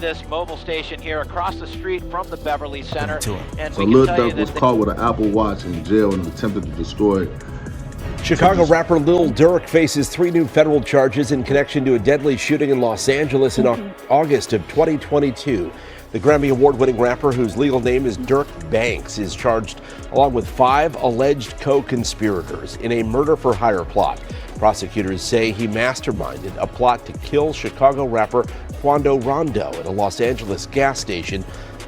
This mobile station here across the street from the Beverly Center. And so Lil Durk was caught with an Apple Watch in jail and attempted to destroy it. Chicago rapper Lil Durk faces 3 new federal charges in connection to a deadly shooting in Los Angeles in August of 2022. The Grammy Award-winning rapper, whose legal name is Dirk Banks, is charged along with 5 alleged co-conspirators in a murder-for-hire plot. Prosecutors say he masterminded a plot to kill Chicago rapper Quando Rondo at a Los Angeles gas station,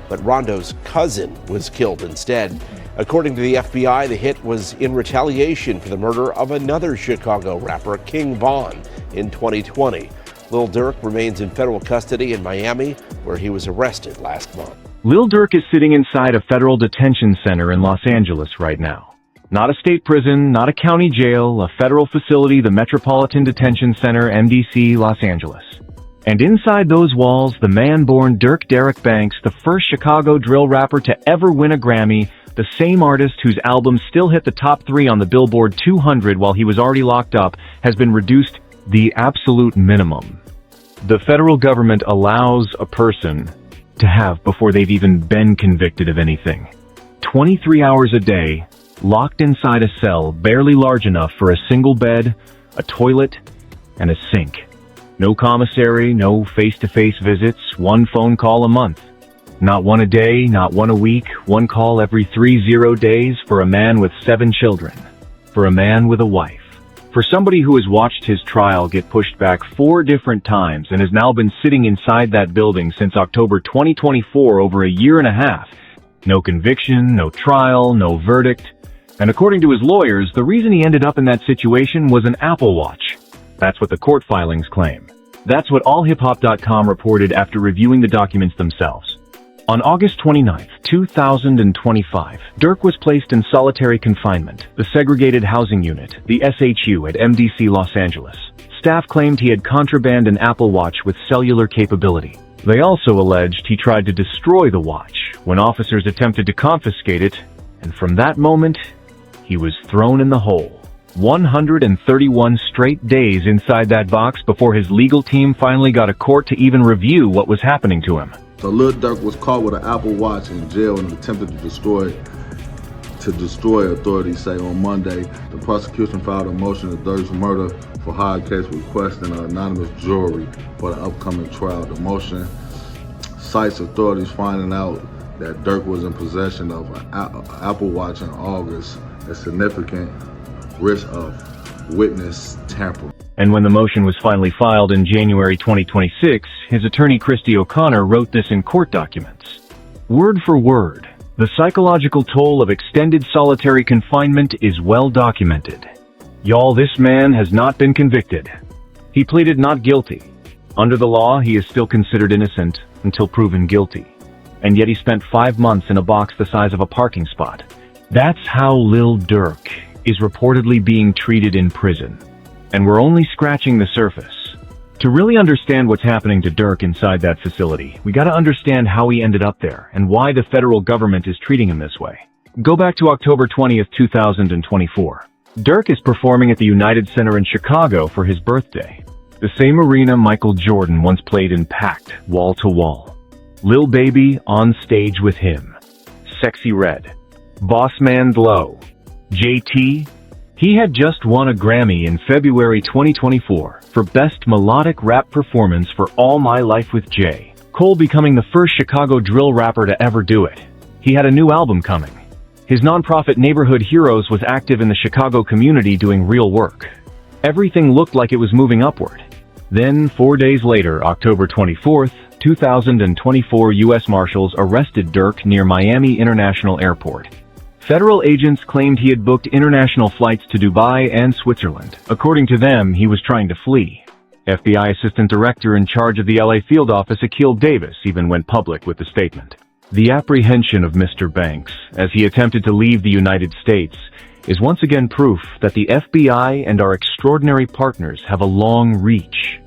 but Rondo's cousin was killed instead. According to the FBI, the hit was in retaliation for the murder of another Chicago rapper, King Von, in 2020. Lil Durk remains in federal custody in Miami, where he was arrested last month. Lil Durk is sitting inside a federal detention center in Los Angeles right now. Not a state prison, not a county jail, a federal facility, the Metropolitan Detention Center, MDC Los Angeles. And inside those walls, the man-born Dirk Derek Banks, the first Chicago drill rapper to ever win a Grammy, the same artist whose album still hit the top 3 on the Billboard 200 while he was already locked up, has been reduced the absolute minimum the federal government allows a person to have before they've even been convicted of anything. 23 hours a day, locked inside a cell barely large enough for a single bed, a toilet, and a sink. No commissary, no face-to-face visits, 1 phone call a month. Not 1 a day, not 1 a week, 1 call every 30 days for a man with 7 children. For a man with a wife. For somebody who has watched his trial get pushed back 4 different times and has now been sitting inside that building since October 2024, over a year and a half. No conviction, no trial, no verdict. And according to his lawyers, the reason he ended up in that situation was an Apple Watch. That's what the court filings claim. That's what allhiphop.com reported after reviewing the documents themselves. On August 29, 2025, Durk was placed in solitary confinement, the segregated housing unit, the SHU at MDC Los Angeles. Staff claimed he had contraband an Apple Watch with cellular capability. They also alleged he tried to destroy the watch when officers attempted to confiscate it, and from that moment, he was thrown in the hole. 131 straight days inside that box before his legal team finally got a court to even review what was happening to him. So Lil Durk was caught with an Apple Watch in jail and attempted to destroy, authorities say on Monday. The prosecution filed a motion to Durk's murder for hire case requesting an anonymous jury for the upcoming trial. The motion cites authorities finding out that Durk was in possession of an Apple Watch in August, a significant risk of witness tampering. And when the motion was finally filed in January 2026, his attorney Christy O'Connor wrote this in court documents. Word for word, the psychological toll of extended solitary confinement is well documented. Y'all, this man has not been convicted. He pleaded not guilty. Under the law, he is still considered innocent until proven guilty. And yet he spent 5 months in a box the size of a parking spot. That's how Lil Durk is reportedly being treated in prison. And we're only scratching the surface. To really understand what's happening to Durk inside that facility, we gotta understand how he ended up there and why the federal government is treating him this way. Go back to October 20th, 2024. Durk is performing at the United Center in Chicago for his birthday. The same arena Michael Jordan once played in, packed wall to wall. Lil Baby on stage with him. Sexy Red. Boss Man Glow. JT. He had just won a Grammy in February 2024 for Best Melodic Rap Performance for All My Life with J. Cole, becoming the first Chicago drill rapper to ever do it. He had a new album coming. His nonprofit Neighborhood Heroes was active in the Chicago community doing real work. Everything looked like it was moving upward. Then, 4 days later, October 24th, 2024, U.S. Marshals arrested Durk near Miami International Airport. Federal agents claimed he had booked international flights to Dubai and Switzerland. According to them, he was trying to flee. FBI Assistant Director in charge of the LA field office, Akil Davis, even went public with the statement. The apprehension of Mr. Banks, as he attempted to leave the United States, is once again proof that the FBI and our extraordinary partners have a long reach.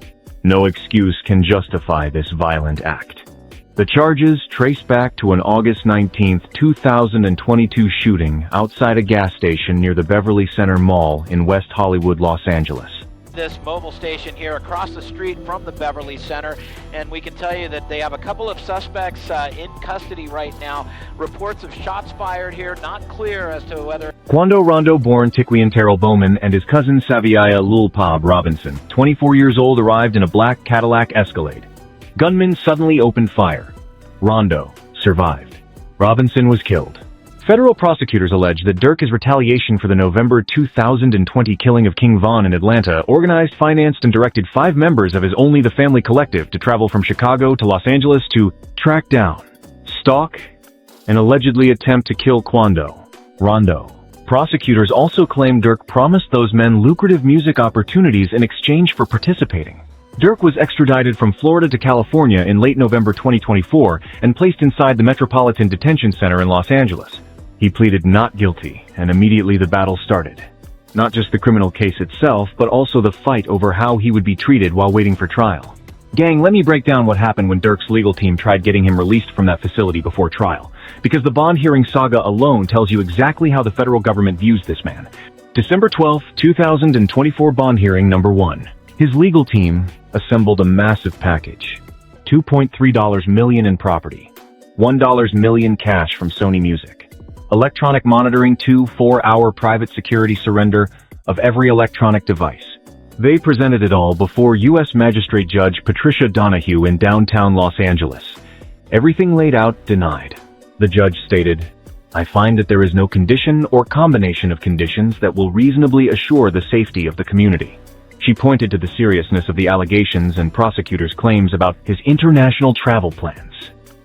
No excuse can justify this violent act. The charges trace back to an August 19, 2022 shooting outside a gas station near the Beverly Center Mall in West Hollywood, Los Angeles. this mobile station here across the street from the Beverly Center, and we can tell you that they have a couple of suspects in custody right now. Reports of shots fired here, not clear as to whether... Quando Rondo-born Tiquian Terrell Bowman and his cousin Saviaya Lulpab Robinson, 24 years old, arrived in a black Cadillac Escalade. Gunmen suddenly opened fire. Rondo survived. Robinson was killed. Federal prosecutors allege that Durk is retaliation for the November 2020 killing of King Von in Atlanta, organized, financed, and directed 5 members of his Only the Family collective to travel from Chicago to Los Angeles to track down, stalk, and allegedly attempt to kill Quando, Rondo. Prosecutors also claim Durk promised those men lucrative music opportunities in exchange for participating. Durk was extradited from Florida to California in late November 2024 and placed inside the Metropolitan Detention Center in Los Angeles. He pleaded not guilty, and immediately the battle started. Not just the criminal case itself, but also the fight over how he would be treated while waiting for trial. Gang, let me break down what happened when Durk's legal team tried getting him released from that facility before trial, because the bond hearing saga alone tells you exactly how the federal government views this man. December 12, 2024 bond hearing number 1. His legal team assembled a massive package. $2.3 million in property. $1 million cash from Sony Music. Electronic monitoring, 2 4-hour private security surrender of every electronic device. They presented it all before U.S. Magistrate Judge Patricia Donahue in downtown Los Angeles. Everything laid out denied. The judge stated, "I find that there is no condition or combination of conditions that will reasonably assure the safety of the community." She pointed to the seriousness of the allegations and prosecutors' claims about his international travel plans.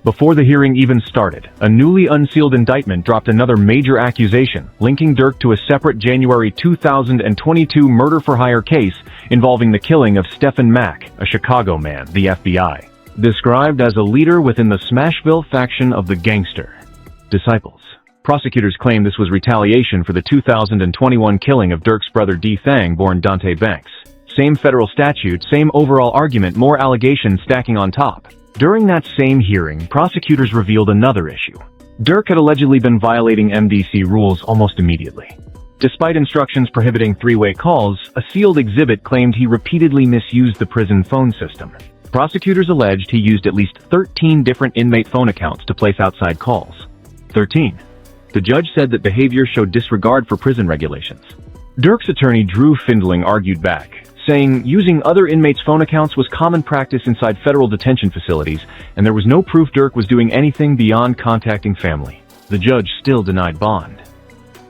Before the hearing even started, a newly unsealed indictment dropped another major accusation, linking Durk to a separate January 2022 murder-for-hire case involving the killing of Stephen Mack, a Chicago man, the FBI, described as a leader within the Smashville faction of the Gangster Disciples. Prosecutors claim this was retaliation for the 2021 killing of Durk's brother D. Thang, born Dante Banks. Same federal statute, same overall argument, more allegations stacking on top. During that same hearing, prosecutors revealed another issue. Durk had allegedly been violating MDC rules almost immediately. Despite instructions prohibiting 3-way calls, a sealed exhibit claimed he repeatedly misused the prison phone system. Prosecutors alleged he used at least 13 different inmate phone accounts to place outside calls. 13. The judge said that behavior showed disregard for prison regulations. Durk's attorney Drew Findling argued back, saying using other inmates' phone accounts was common practice inside federal detention facilities, and there was no proof Durk was doing anything beyond contacting family. The judge still denied bond.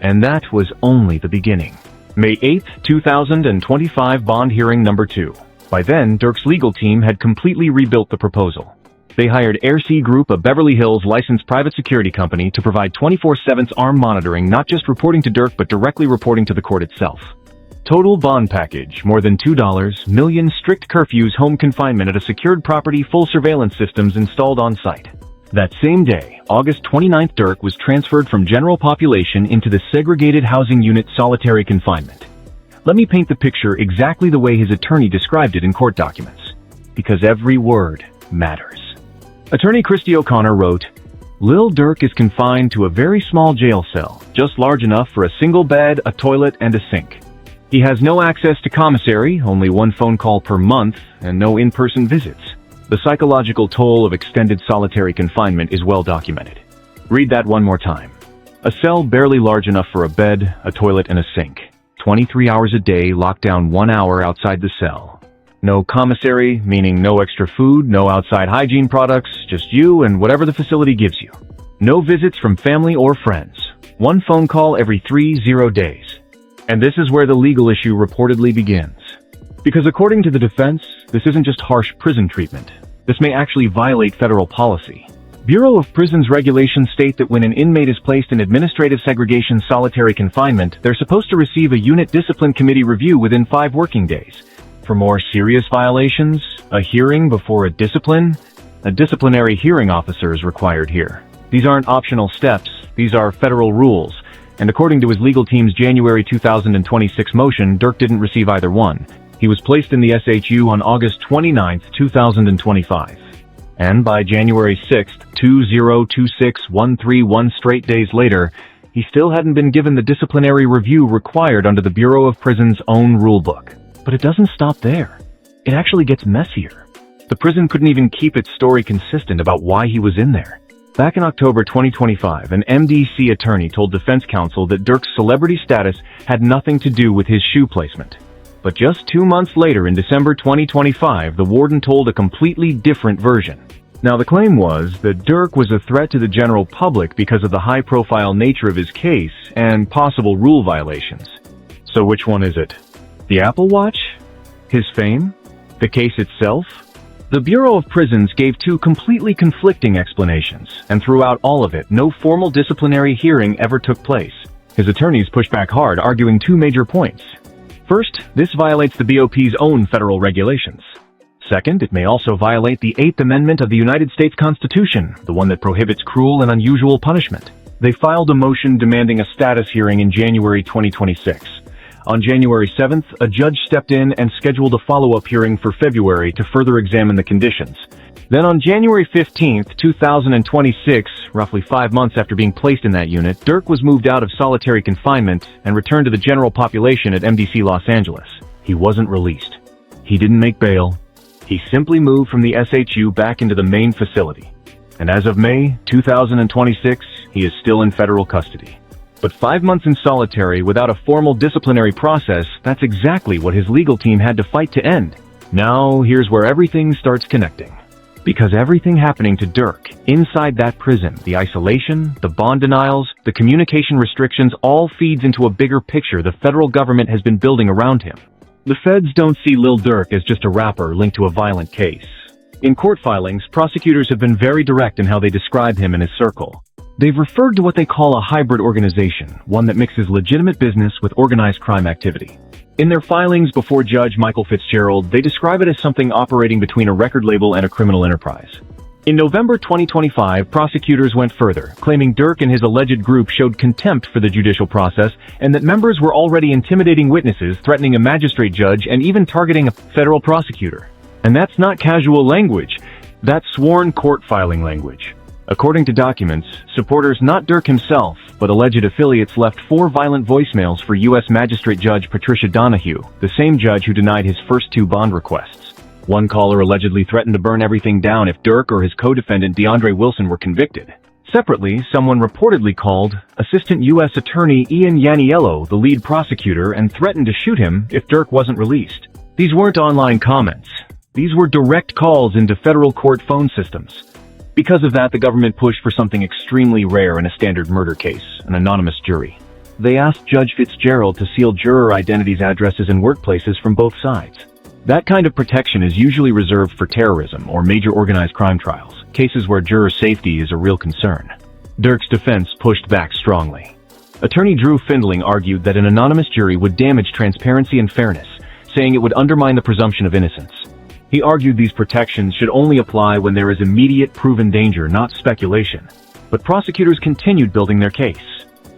And that was only the beginning. May 8, 2025 bond hearing number 2. By then, Durk's legal team had completely rebuilt the proposal. They hired AirC Group, a Beverly Hills licensed private security company, to provide 24/7 arm monitoring, not just reporting to Durk, but directly reporting to the court itself. Total bond package, more than $2 million, strict curfews, home confinement at a secured property, full surveillance systems installed on site. That same day, August 29th, Durk was transferred from general population into the segregated housing unit solitary confinement. Let me paint the picture exactly the way his attorney described it in court documents, because every word matters. Attorney Christy O'Connor wrote, "Lil Durk is confined to a very small jail cell, just large enough for a single bed, a toilet, and a sink. He has no access to commissary, only 1 phone call per month, and no in-person visits. The psychological toll of extended solitary confinement is well documented." Read that one more time. A cell barely large enough for a bed, a toilet, and a sink. 23 hours a day, locked down 1 hour outside the cell. No commissary, meaning no extra food, no outside hygiene products, just you and whatever the facility gives you. No visits from family or friends. 1 phone call every 30 days. And this is where the legal issue reportedly begins. Because according to the defense, this isn't just harsh prison treatment. This may actually violate federal policy. Bureau of Prisons regulations state that when an inmate is placed in administrative segregation solitary confinement, they're supposed to receive a unit discipline committee review within 5 working days. For more serious violations, a hearing before a disciplinary hearing officer is required here. These aren't optional steps, these are federal rules. And according to his legal team's January 2026 motion, Durk didn't receive either one. He was placed in the SHU on August 29, 2025. And by January 6, 2026, straight days later, he still hadn't been given the disciplinary review required under the Bureau of Prisons' own rulebook. But it doesn't stop there. It actually gets messier. The prison couldn't even keep its story consistent about why he was in there. Back in October 2025, an MDC attorney told defense counsel that Durk's celebrity status had nothing to do with his shoe placement. But just 2 months later, in December 2025, the warden told a completely different version. Now, the claim was that Durk was a threat to the general public because of the high-profile nature of his case and possible rule violations. So which one is it? The Apple Watch? His fame? The case itself? The Bureau of Prisons gave two completely conflicting explanations, and throughout all of it, no formal disciplinary hearing ever took place. His attorneys pushed back hard, arguing two major points. First, this violates the BOP's own federal regulations. Second, it may also violate the 8th Amendment of the United States Constitution, the one that prohibits cruel and unusual punishment. They filed a motion demanding a status hearing in January 2026. On January 7th, a judge stepped in and scheduled a follow-up hearing for February to further examine the conditions. Then on January 15th, 2026, roughly 5 months after being placed in that unit, Durk was moved out of solitary confinement and returned to the general population at MDC Los Angeles. He wasn't released. He didn't make bail. He simply moved from the SHU back into the main facility. And as of May 2026, he is still in federal custody. But 5 months in solitary without a formal disciplinary process, that's exactly what his legal team had to fight to end. Now, here's where everything starts connecting. Because everything happening to Durk, inside that prison, the isolation, the bond denials, the communication restrictions, all feeds into a bigger picture the federal government has been building around him. The feds don't see Lil Durk as just a rapper linked to a violent case. In court filings, prosecutors have been very direct in how they describe him and his circle. They've referred to what they call a hybrid organization, one that mixes legitimate business with organized crime activity. In their filings before Judge Michael Fitzgerald, they describe it as something operating between a record label and a criminal enterprise. In November 2025, prosecutors went further, claiming Durk and his alleged group showed contempt for the judicial process and that members were already intimidating witnesses, threatening a magistrate judge, and even targeting a federal prosecutor. And that's not casual language. That's sworn court filing language. According to documents, supporters, not Durk himself, but alleged affiliates, left 4 violent voicemails for U.S. Magistrate Judge Patricia Donahue, the same judge who denied his first 2 bond requests. One caller allegedly threatened to burn everything down if Durk or his co-defendant DeAndre Wilson were convicted. Separately, someone reportedly called Assistant U.S. Attorney Ian Yaniello, the lead prosecutor, and threatened to shoot him if Durk wasn't released. These weren't online comments. These were direct calls into federal court phone systems. Because of that, the government pushed for something extremely rare in a standard murder case, an anonymous jury. They asked Judge Fitzgerald to seal juror identities, addresses, and workplaces from both sides. That kind of protection is usually reserved for terrorism or major organized crime trials, cases where juror safety is a real concern. Durk's defense pushed back strongly. Attorney Drew Findling argued that an anonymous jury would damage transparency and fairness, saying it would undermine the presumption of innocence. He argued these protections should only apply when there is immediate proven danger, not speculation. But prosecutors continued building their case.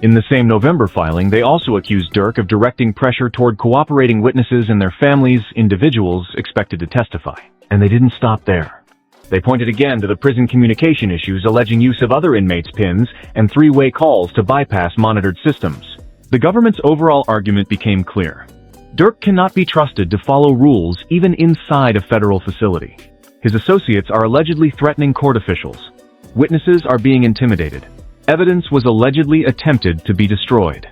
In the same November filing, they also accused Durk of directing pressure toward cooperating witnesses and their families, individuals expected to testify. And they didn't stop there. They pointed again to the prison communication issues, alleging use of other inmates' PINs and 3-way calls to bypass monitored systems. The government's overall argument became clear. Durk cannot be trusted to follow rules even inside a federal facility. His associates are allegedly threatening court officials. Witnesses are being intimidated. Evidence was allegedly attempted to be destroyed.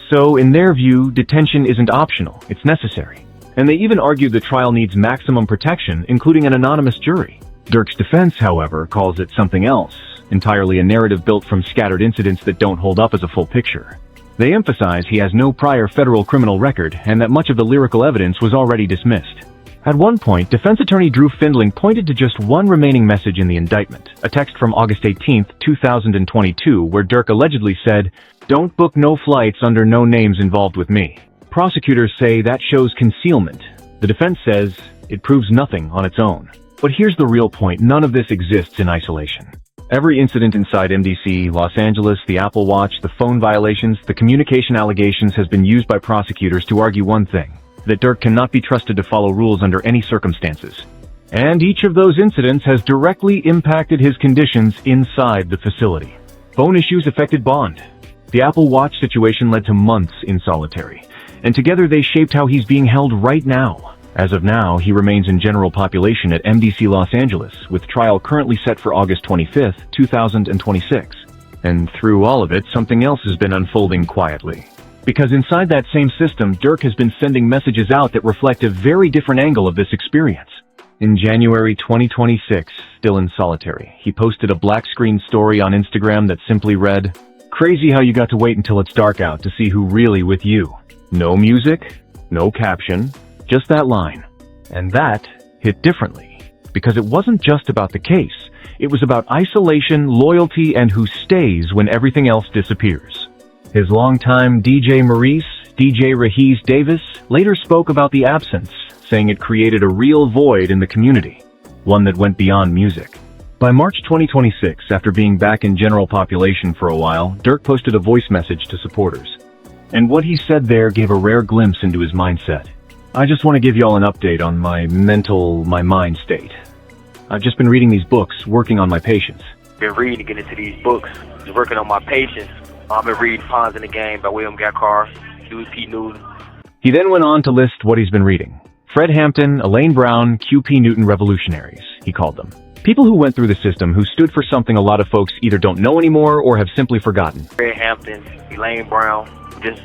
So, in their view, detention isn't optional, it's necessary. And they even argued the trial needs maximum protection, including an anonymous jury. Durk's defense, however, calls it something else, entirely a narrative built from scattered incidents that don't hold up as a full picture. They emphasize he has no prior federal criminal record and that much of the lyrical evidence was already dismissed. At one point, defense attorney Drew Findling pointed to just one remaining message in the indictment, a text from August 18, 2022, where Durk allegedly said, "Don't book no flights under no names involved with me." Prosecutors say that shows concealment. The defense says it proves nothing on its own. But here's the real point: none of this exists in isolation. Every incident inside MDC Los Angeles, the Apple Watch, the phone violations, the communication allegations has been used by prosecutors to argue one thing: that Durk cannot be trusted to follow rules under any circumstances. And each of those incidents has directly impacted his conditions inside the facility. Phone issues affected bond. The Apple Watch situation led to months in solitary. and together they shaped how he's being held right now. As of now, he remains in general population at MDC Los Angeles, with trial currently set for August 25th, 2026. And through all of it, something else has been unfolding quietly. Because inside that same system, Durk has been sending messages out that reflect a very different angle of this experience. In January 2026, still in solitary, he posted a black screen story on Instagram that simply read, "Crazy how you got to wait until it's dark out to see who really with you." No music, no caption, just that line. And that hit differently, because it wasn't just about the case. It was about isolation, loyalty, and who stays when everything else disappears. His longtime DJ Maurice, DJ Rahees Davis, later spoke about the absence, saying it created a real void in the community, one that went beyond music. By March 2026, after being back in general population for a while, Durk posted a voice message to supporters. And what he said there gave a rare glimpse into his mindset. "I just want to give y'all an update on my mind state. I've just been reading these books, working on my patience." Been reading, getting into these books, just working on my patience. I've been reading Pawns in the Game by William Gackar, P. Newton. He then went on to list what he's been reading. Fred Hampton, Elaine Brown, Q.P. Newton revolutionaries, he called them. People who went through the system, who stood for something a lot of folks either don't know anymore or have simply forgotten. Fred Hampton, Elaine Brown, just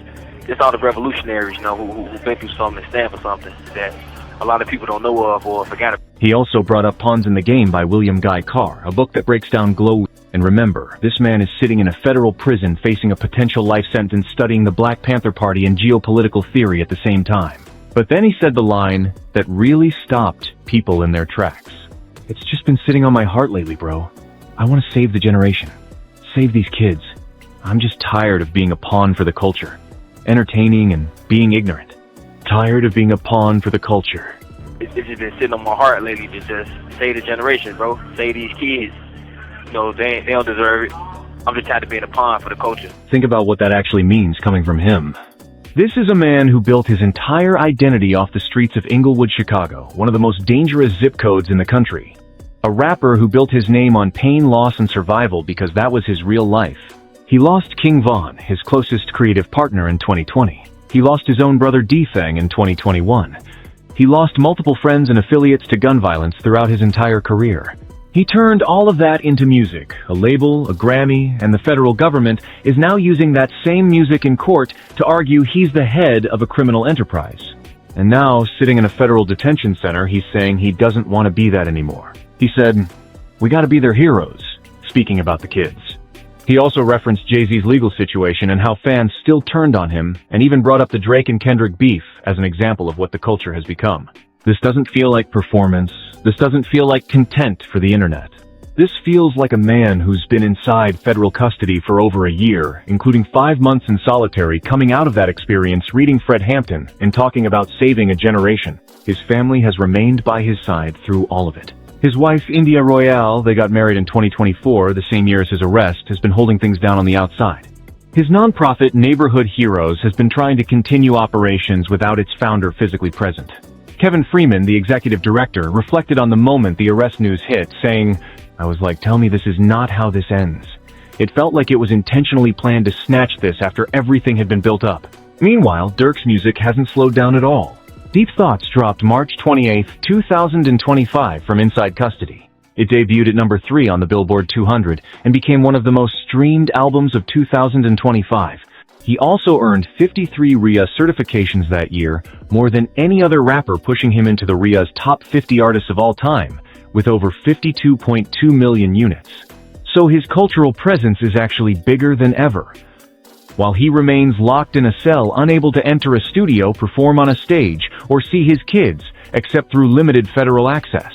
all the revolutionaries, who've been through something and stand for something that a lot of people don't know of or forgot about. He also brought up Pawns in the Game by William Guy Carr, a book that breaks down glow. And remember, this man is sitting in a federal prison facing a potential life sentence studying the Black Panther Party and geopolitical theory at the same time. But then he said the line that really stopped people in their tracks. "It's just been sitting on my heart lately, bro. I want to save the generation. Save these kids. I'm just tired of being a pawn for the culture. Entertaining and being ignorant. Tired of being a pawn for the culture." It's just been sitting on my heart lately to just save the generation, bro. Save these kids. They don't deserve it. I'm just tired of being a pawn for the culture. Think about what that actually means coming from him. This is a man who built his entire identity off the streets of Inglewood, Chicago, one of the most dangerous zip codes in the country. A rapper who built his name on pain, loss, and survival because that was his real life. He lost King Von, his closest creative partner, in 2020. He lost his own brother D-Fang in 2021. He lost multiple friends and affiliates to gun violence throughout his entire career. He turned all of that into music. A label, a Grammy, and the federal government is now using that same music in court to argue he's the head of a criminal enterprise. And now, sitting in a federal detention center, he's saying he doesn't want to be that anymore. He said, "We gotta be their heroes," speaking about the kids. He also referenced Jay-Z's legal situation and how fans still turned on him, and even brought up the Drake and Kendrick beef as an example of what the culture has become. This doesn't feel like performance. This doesn't feel like content for the internet. This feels like a man who's been inside federal custody for over a year, including 5 months in solitary, coming out of that experience reading Fred Hampton and talking about saving a generation. His family has remained by his side through all of it. His wife, India Royale, they got married in 2024, the same year as his arrest, has been holding things down on the outside. His nonprofit Neighborhood Heroes has been trying to continue operations without its founder physically present. Kevin Freeman, the executive director, reflected on the moment the arrest news hit, saying, "I was like, tell me this is not how this ends. It felt like it was intentionally planned to snatch this after everything had been built up." Meanwhile, Durk's music hasn't slowed down at all. Deep Thoughts dropped March 28, 2025 from inside custody. It debuted at number 3 on the Billboard 200 and became one of the most streamed albums of 2025. He also earned 53 RIA certifications that year, more than any other rapper, pushing him into the RIA's top 50 artists of all time, with over 52.2 million units. So his cultural presence is actually bigger than ever. While he remains locked in a cell, unable to enter a studio, perform on a stage, or see his kids, except through limited federal access.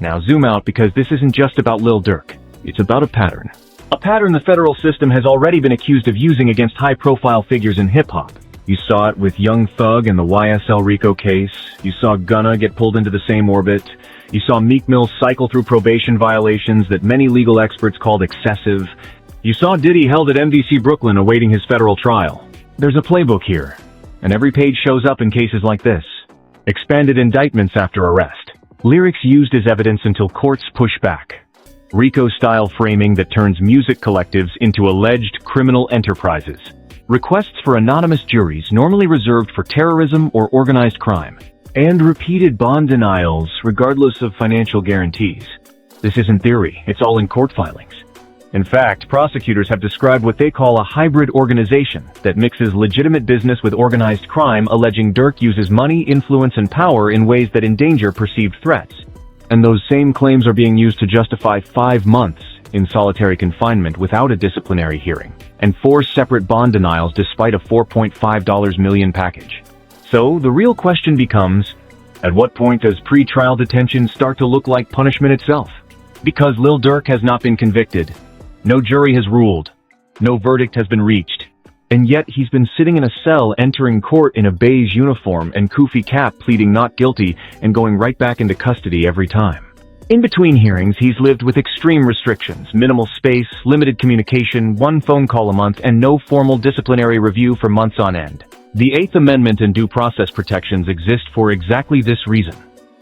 Now zoom out, because this isn't just about Lil Durk. It's about a pattern. A pattern the federal system has already been accused of using against high-profile figures in hip-hop. You saw it with Young Thug and the YSL Rico case. You saw Gunna get pulled into the same orbit. You saw Meek Mill cycle through probation violations that many legal experts called excessive. You saw Diddy held at MDC Brooklyn awaiting his federal trial. There's a playbook here, and every page shows up in cases like this. Expanded indictments after arrest. Lyrics used as evidence until courts push back. RICO-style framing that turns music collectives into alleged criminal enterprises. requests for anonymous juries normally reserved for terrorism or organized crime, and repeated bond denials regardless of financial guarantees. This isn't theory, it's all in court filings. In fact, prosecutors have described what they call a hybrid organization that mixes legitimate business with organized crime, alleging Durk uses money, influence, and power in ways that endanger perceived threats. And those same claims are being used to justify 5 months in solitary confinement without a disciplinary hearing, and 4 separate bond denials despite a $4.5 million package. So, the real question becomes, at what point does pre-trial detention start to look like punishment itself? Because Lil Durk has not been convicted, no jury has ruled, no verdict has been reached, and yet he's been sitting in a cell entering court in a beige uniform and kufi cap pleading not guilty and going right back into custody every time. In between hearings, he's lived with extreme restrictions, minimal space, limited communication, 1 phone call a month, and no formal disciplinary review for months on end. The 8th Amendment and due process protections exist for exactly this reason.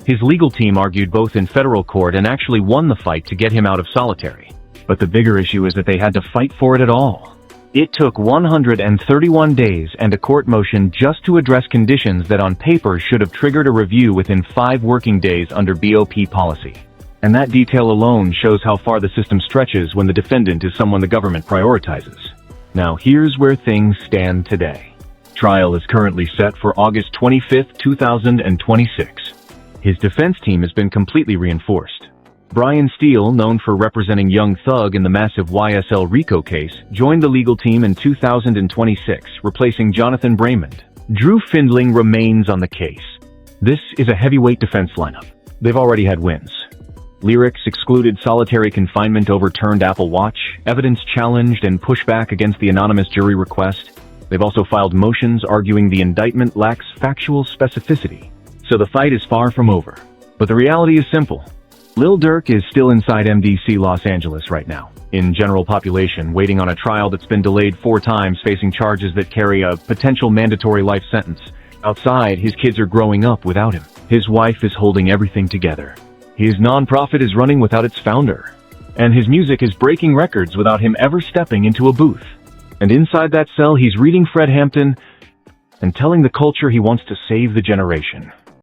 His legal team argued both in federal court and actually won the fight to get him out of solitary. But the bigger issue is that they had to fight for it at all. It took 131 days and a court motion just to address conditions that on paper should have triggered a review within 5 working days under BOP policy. And that detail alone shows how far the system stretches when the defendant is someone the government prioritizes. Now here's where things stand today. Trial is currently set for August 25, 2026. His defense team has been completely reinforced. Brian Steele, known for representing Young Thug in the massive YSL RICO case, joined the legal team in 2026, replacing Jonathan Braymond. Drew Findling remains on the case. This is a heavyweight defense lineup. They've already had wins. Lyrics excluded solitary confinement, overturned Apple Watch, evidence challenged and pushback against the anonymous jury request. They've also filed motions arguing the indictment lacks factual specificity. So the fight is far from over. But the reality is simple. Lil Durk is still inside MDC Los Angeles right now, in general population, waiting on a trial that's been delayed 4 times, facing charges that carry a potential mandatory life sentence. Outside, his kids are growing up without him. His wife is holding everything together. His nonprofit is running without its founder. And his music is breaking records without him ever stepping into a booth. And inside that cell, he's reading Fred Hampton and telling the culture he wants to save the generation.